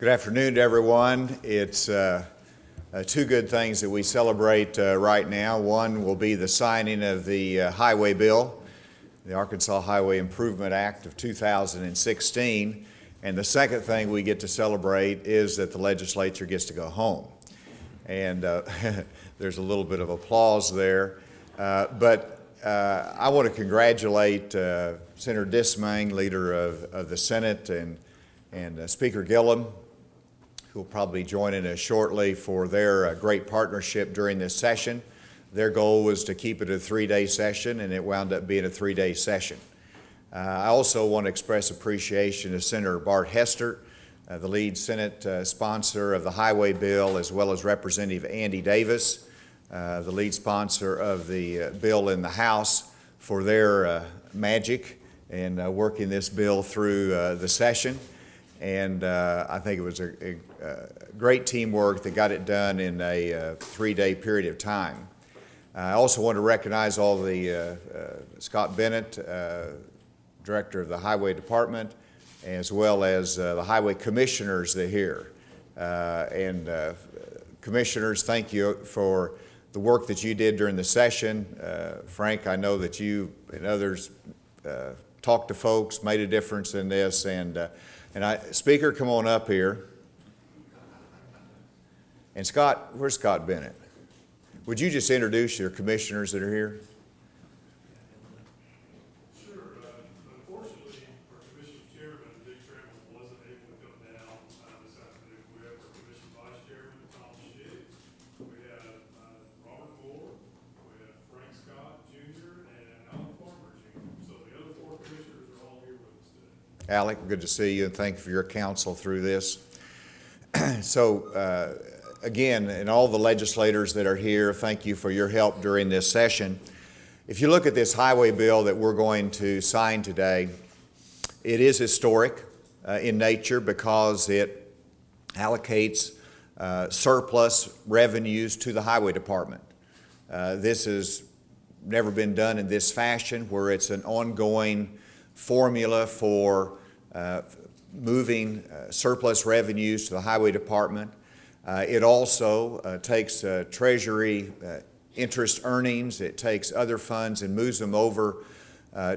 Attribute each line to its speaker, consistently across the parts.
Speaker 1: Good afternoon to everyone. It's two good things that we celebrate right now. One will be the signing of the highway bill, the Arkansas Highway Improvement Act of 2016. And the second thing we get to celebrate is that the legislature gets to go home. And there's a little bit of applause there. But I want to congratulate Senator Dismang, leader of the Senate, and Speaker Gillum, who will probably join us shortly, for their great partnership during this session. Their goal was to keep it a 3-day session, and it wound up being a 3-day session. I also want to express appreciation to Senator Bart Hester, the lead Senate sponsor of the highway bill, as well as Representative Andy Davis, the lead sponsor of the bill in the House, for their magic in working this bill through the session. And I think it was a great teamwork that got it done in a 3-day period of time. I also want to recognize all the Scott Bennett, Director of the Highway Department, as well as the Highway Commissioners that are here. Commissioners, thank you for the work that you did during the session. Frank, I know that you and others talked to folks, made a difference in this, Speaker, come on up here. And Scott, where's Scott Bennett? Would you just introduce your commissioners that are here?
Speaker 2: Sure. Unfortunately, our commission chairman, Dick Trammell, wasn't able to come down this afternoon. We have our commission vice chairman, Tom Schick. We have Robert Moore. We have Frank Scott Jr. and Alan Farmer Jr. So the other 4 commissioners are all here with us today.
Speaker 1: Alec, good to see you, and thank you for your counsel through this. So, again, and all the legislators that are here, thank you for your help during this session. If you look at this highway bill that we're going to sign today, it is historic in nature because it allocates surplus revenues to the highway department. This has never been done in this fashion, where it's an ongoing formula for moving surplus revenues to the highway department. It also takes Treasury interest earnings, it takes other funds and moves them over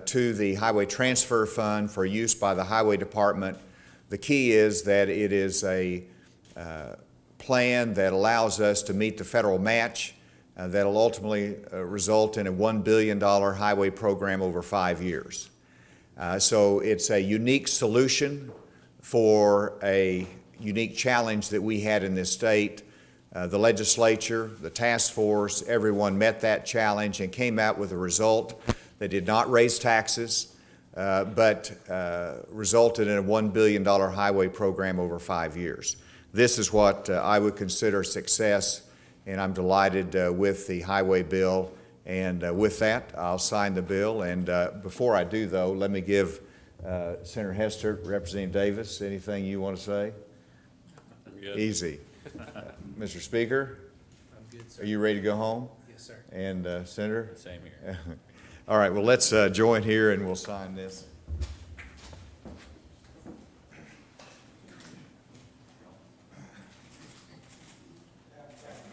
Speaker 1: to the Highway Transfer Fund for use by the highway department. The key is that it is a plan that allows us to meet the federal match that will ultimately result in a $1 billion highway program over 5 years. So it's a unique solution for a unique challenge that we had in this state. The legislature, the task force, everyone met that challenge and came out with a result that did not raise taxes, but resulted in a $1 billion highway program over 5 years. This is what I would consider success, and I'm delighted with the highway bill. And with that, I'll sign the bill. And before I do, though, let me give Senator Hester, Representative Davis, anything you want to say?
Speaker 3: Good.
Speaker 1: Easy. Mr. Speaker?
Speaker 4: I'm good, sir.
Speaker 1: Are you ready to go home?
Speaker 4: Yes, sir.
Speaker 1: And Senator?
Speaker 3: Same here.
Speaker 1: All right, well, let's join here and we'll sign this.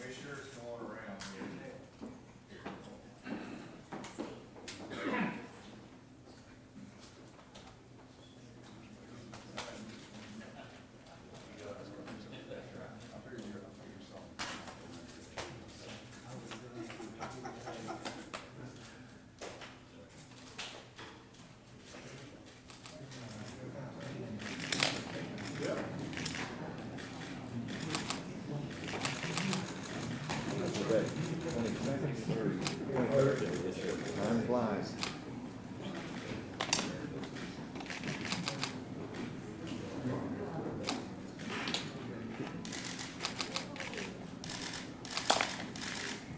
Speaker 1: Commissioners, come on around here. Time flies.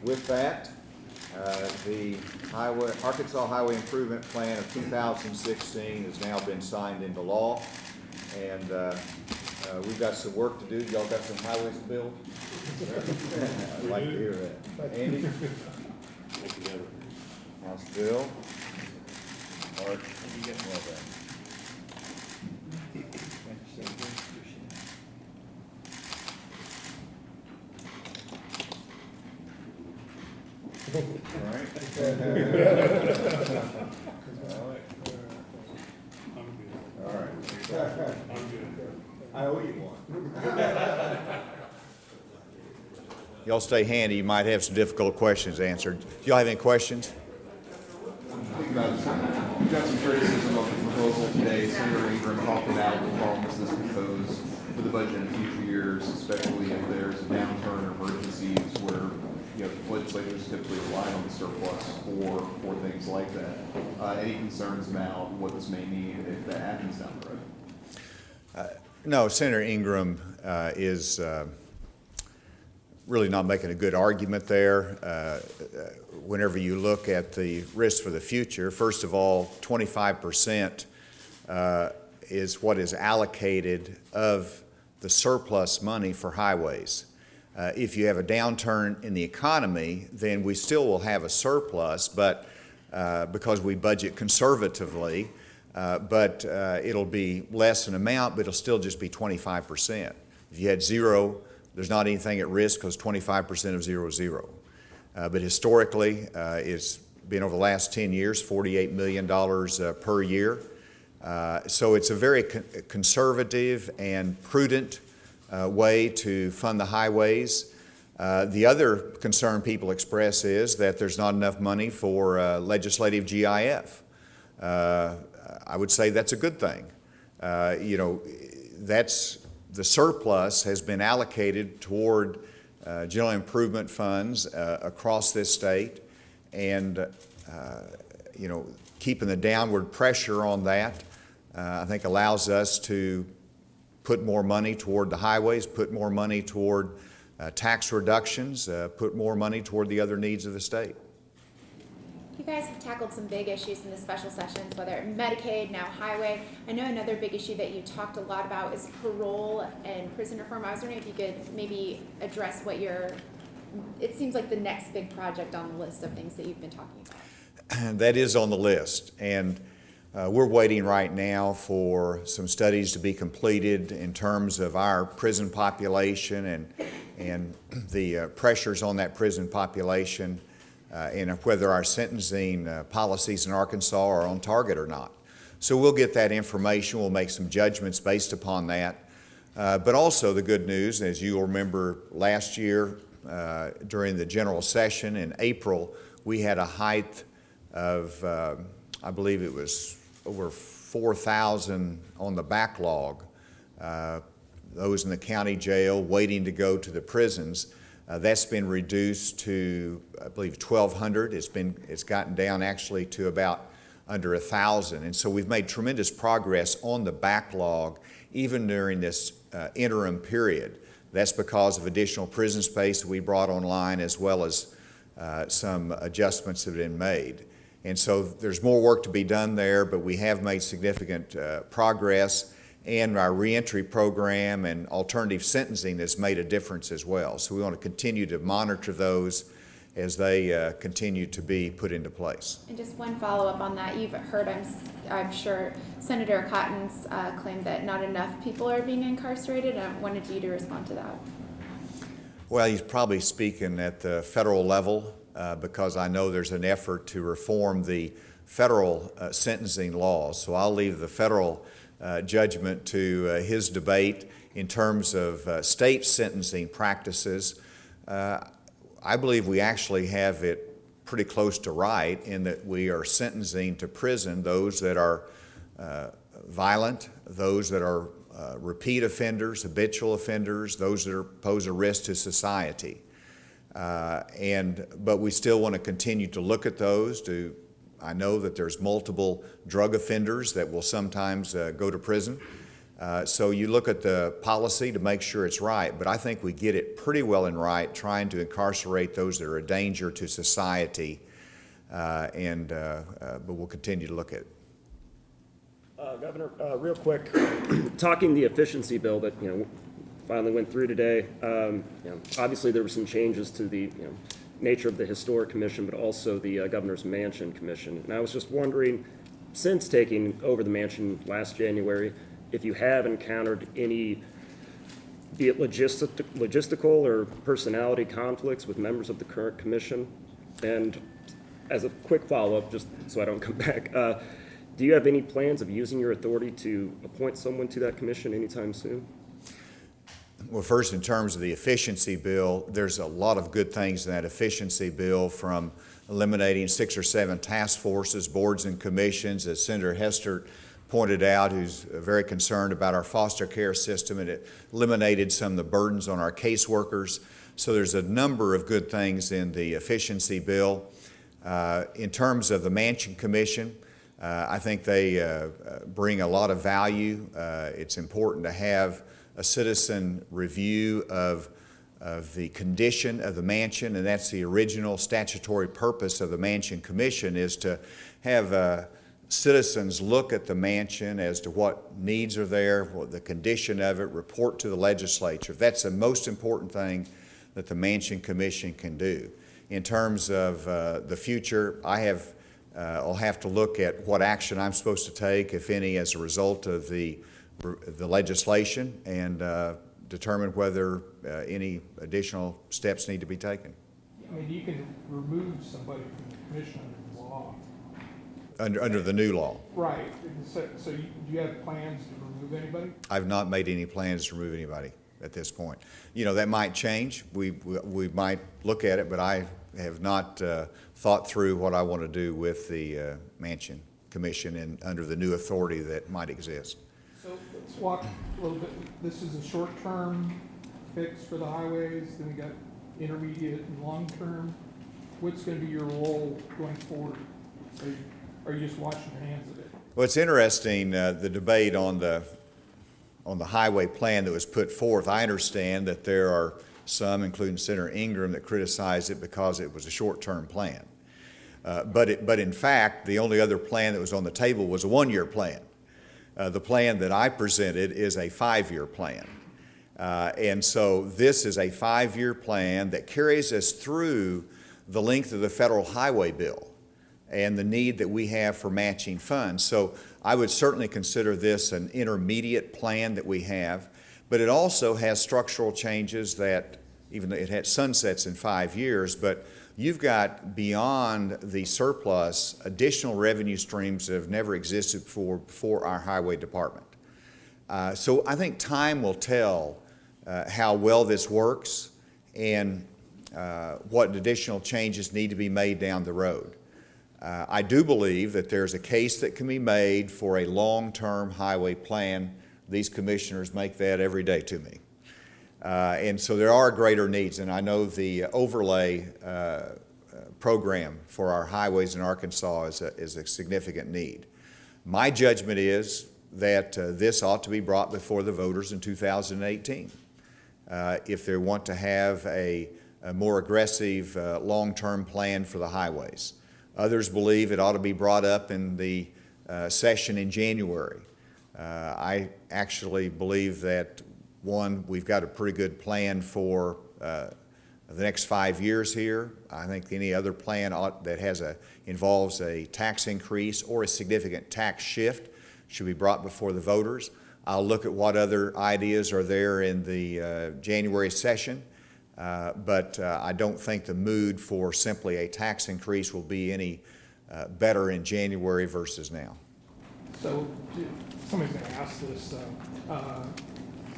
Speaker 1: With that, the Arkansas Highway Improvement Plan of 2016 has now been signed into law, and we've got some work to do. Y'all got some highways to build? I'd like to hear that. Andy? House bill. Art, you get well done. Thank you, sir. Appreciate it.
Speaker 2: I'm good. I'm good.
Speaker 4: I owe you one.
Speaker 1: Y'all stay handy. You might have some difficult questions answered. Do y'all have any questions?
Speaker 5: Think about it. We've got some criticism of the proposal today. Senator Ingram talked about the problems this can pose for the budget in future years, especially if there's a downturn or emergencies where, the legislatures typically rely on the surplus for things like that. Any concerns about what this may mean if that happens down the road?
Speaker 1: No, Senator Ingram is really not making a good argument there. Whenever you look at the risk for the future, first of all, 25% is what is allocated of the surplus money for highways. If you have a downturn in the economy, then we still will have a surplus, but because we budget conservatively, but it'll be less in amount, but it'll still just be 25%. If you had zero, there's not anything at risk because 25% of zero is zero. But historically, it's been over the last 10 years, $48 million per year. So it's a very conservative and prudent way to fund the highways. The other concern people express is that there's not enough money for legislative GIF. I would say that's a good thing. That's the surplus has been allocated toward general improvement funds across this state, and keeping the downward pressure on that, I think allows us to put more money toward the highways, put more money toward tax reductions, put more money toward the other needs of the state.
Speaker 6: You guys have tackled some big issues in the special sessions, whether Medicaid, now highway. I know another big issue that you talked a lot about is parole and prison reform. I was wondering if you could maybe address what it seems like the next big project on the list of things that you've been talking about.
Speaker 1: That is on the list, and we're waiting right now for some studies to be completed in terms of our prison population and the pressures on that prison population and whether our sentencing policies in Arkansas are on target or not. So we'll get that information. We'll make some judgments based upon that. But also the good news, as you'll remember last year during the general session in April, we had a height of, I believe it was over 4,000 on the backlog, those in the county jail waiting to go to the prisons. That's been reduced to, I believe, 1,200. It's gotten down actually to about under 1,000. And so we've made tremendous progress on the backlog even during this interim period. That's because of additional prison space that we brought online, as well as some adjustments that have been made. And so there's more work to be done there, but we have made significant progress, and our reentry program and alternative sentencing has made a difference as well. So we want to continue to monitor those as they continue to be put into place.
Speaker 6: And just one follow-up on that. You've heard, I'm sure, Senator Cotton's claim that not enough people are being incarcerated. I wanted you to respond to that.
Speaker 1: Well, he's probably speaking at the federal level because I know there's an effort to reform the federal sentencing laws. So I'll leave the federal judgment to his debate in terms of state sentencing practices. I believe we actually have it pretty close to right in that we are sentencing to prison those that are violent, those that are repeat offenders, habitual offenders, those that pose a risk to society. But we still want to continue to look at those. I know that there's multiple drug offenders that will sometimes go to prison. So you look at the policy to make sure it's right, but I think we get it pretty well and right trying to incarcerate those that are a danger to society, but we'll continue to look at it.
Speaker 7: Governor, real quick, talking the efficiency bill that finally went through today. Obviously there were some changes to the nature of the Historic Commission, but also the Governor's Mansion Commission. And I was just wondering, since taking over the mansion last January, if you have encountered any, be it logistical or personality conflicts with members of the current commission. And as a quick follow-up, just so I don't come back, do you have any plans of using your authority to appoint someone to that commission anytime soon?
Speaker 1: Well, first, in terms of the efficiency bill, there's a lot of good things in that efficiency bill, from eliminating 6 or 7 task forces, boards and commissions, as Senator Hester pointed out, who's very concerned about our foster care system, and it eliminated some of the burdens on our caseworkers. So there's a number of good things in the efficiency bill. In terms of the Manchin Commission, I think they bring a lot of value. It's important to have a citizen review of the condition of the mansion, and that's the original statutory purpose of the Manchin Commission, is to have citizens look at the mansion as to what needs are there, what the condition of it, report to the legislature. That's the most important thing that the Manchin Commission can do. In terms of the future, I'll have to look at what action I'm supposed to take, if any, as a result of the legislation, and determine whether any additional steps need to be taken.
Speaker 8: I mean, you can remove somebody from the commission under the law.
Speaker 1: Under the new law.
Speaker 8: Right. So do you have plans to remove anybody?
Speaker 1: I've not made any plans to remove anybody at this point. You know, that might change. We might look at it, but I have not thought through what I want to do with the Manchin Commission and under the new authority that might exist.
Speaker 8: So let's walk a little bit. This is a short-term fix for the highways, then we got intermediate and long-term. What's going to be your role going forward? Are you just washing your hands of it?
Speaker 1: Well, it's interesting, the debate on the highway plan that was put forth. I understand that there are some, including Senator Ingram, that criticized it because it was a short-term plan. But in fact, the only other plan that was on the table was a one-year plan. The plan that I presented is a 5-year plan. And so this is a 5-year plan that carries us through the length of the federal highway bill and the need that we have for matching funds. So I would certainly consider this an intermediate plan that we have, but it also has structural changes that, even though it had sunsets in 5 years, but you've got, beyond the surplus, additional revenue streams that have never existed for our highway department. So I think time will tell how well this works and what additional changes need to be made down the road. I do believe that there's a case that can be made for a long-term highway plan. These commissioners make that every day to me. And so there are greater needs, and I know the overlay program for our highways in Arkansas is a significant need. My judgment is that this ought to be brought before the voters in 2018 if they want to have a more aggressive long-term plan for the highways. Others believe it ought to be brought up in the session in January. I actually believe that, one, we've got a pretty good plan for the next 5 years here. I think any other plan that involves a tax increase or a significant tax shift should be brought before the voters. I'll look at what other ideas are there in the January session. But I don't think the mood for simply a tax increase will be any better in January versus now.
Speaker 8: So somebody's going to ask this.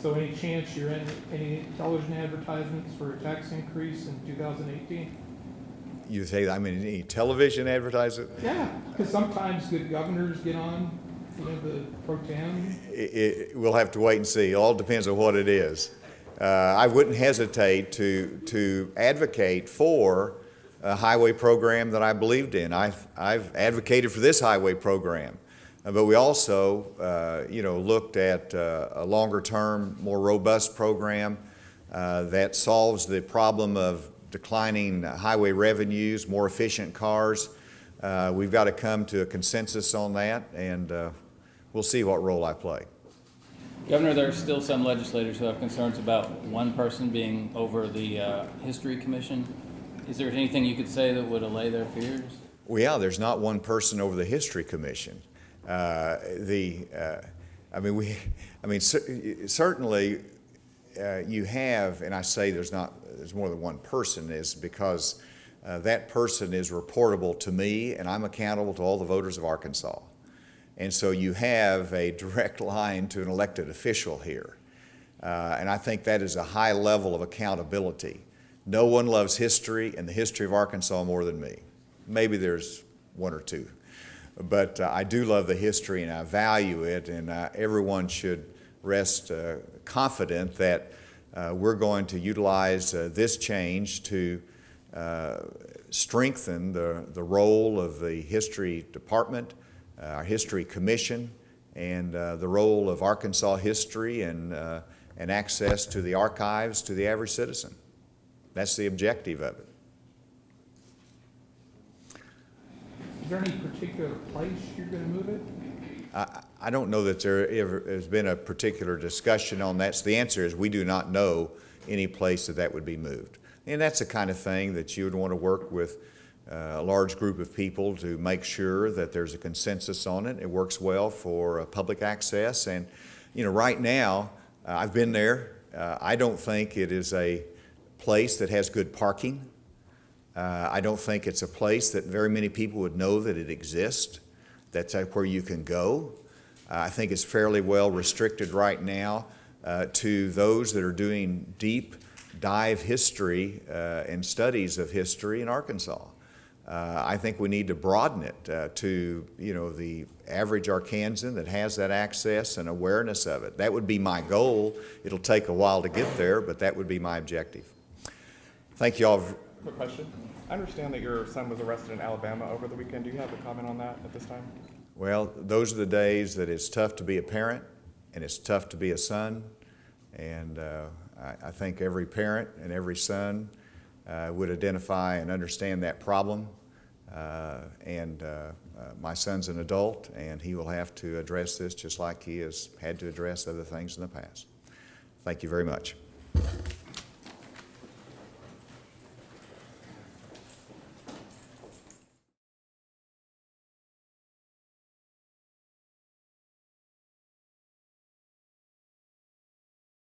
Speaker 8: So any chance you're in any television advertisements for a tax increase in 2018?
Speaker 1: You say, I mean, any television advertising?
Speaker 8: Yeah, because sometimes good governors get on, the pro tem.
Speaker 1: We'll have to wait and see. It all depends on what it is. I wouldn't hesitate to advocate for a highway program that I believed in. I've advocated for this highway program, but we also, looked at a longer-term, more robust program that solves the problem of declining highway revenues, more efficient cars. We've got to come to a consensus on that, and we'll see what role I play.
Speaker 3: Governor, there are still some legislators who have concerns about one person being over the History Commission. Is there anything you could say that would allay their fears?
Speaker 1: Well, yeah, there's not one person over the History Commission. Certainly you have, and I say there's more than one person, is because that person is reportable to me, and I'm accountable to all the voters of Arkansas. And so you have a direct line to an elected official here. And I think that is a high level of accountability. No one loves history and the history of Arkansas more than me. Maybe there's one or two. But I do love the history and I value it, and everyone should rest confident that we're going to utilize this change to strengthen the role of the History Department, our History Commission, and the role of Arkansas history and access to the archives to the average citizen. That's the objective of it.
Speaker 8: Is there any particular place you're gonna move it?
Speaker 1: I don't know that there ever has been a particular discussion on that. So the answer is we do not know any place that would be moved. And that's the kind of thing that you would want to work with a large group of people to make sure that there's a consensus on it. It works well for public access. And, you know, right now, I've been there. I don't think it is a place that has good parking. I don't think it's a place that very many people would know that it exists. That's where you can go. I think it's fairly well restricted right now to those that are doing deep dive history and studies of history in Arkansas. I think we need to broaden it to, you know, the average Arkansan that has that access and awareness of it. That would be my goal. It'll take a while to get there, but that would be my objective. Thank you all.
Speaker 9: Quick question. I understand that your son was arrested in Alabama over the weekend. Do you have a comment on that at this time?
Speaker 1: Well, those are the days that it's tough to be a parent and it's tough to be a son. And I think every parent and every son would identify and understand that problem. My son's an adult, and he will have to address this just like he has had to address other things in the past. Thank you very much.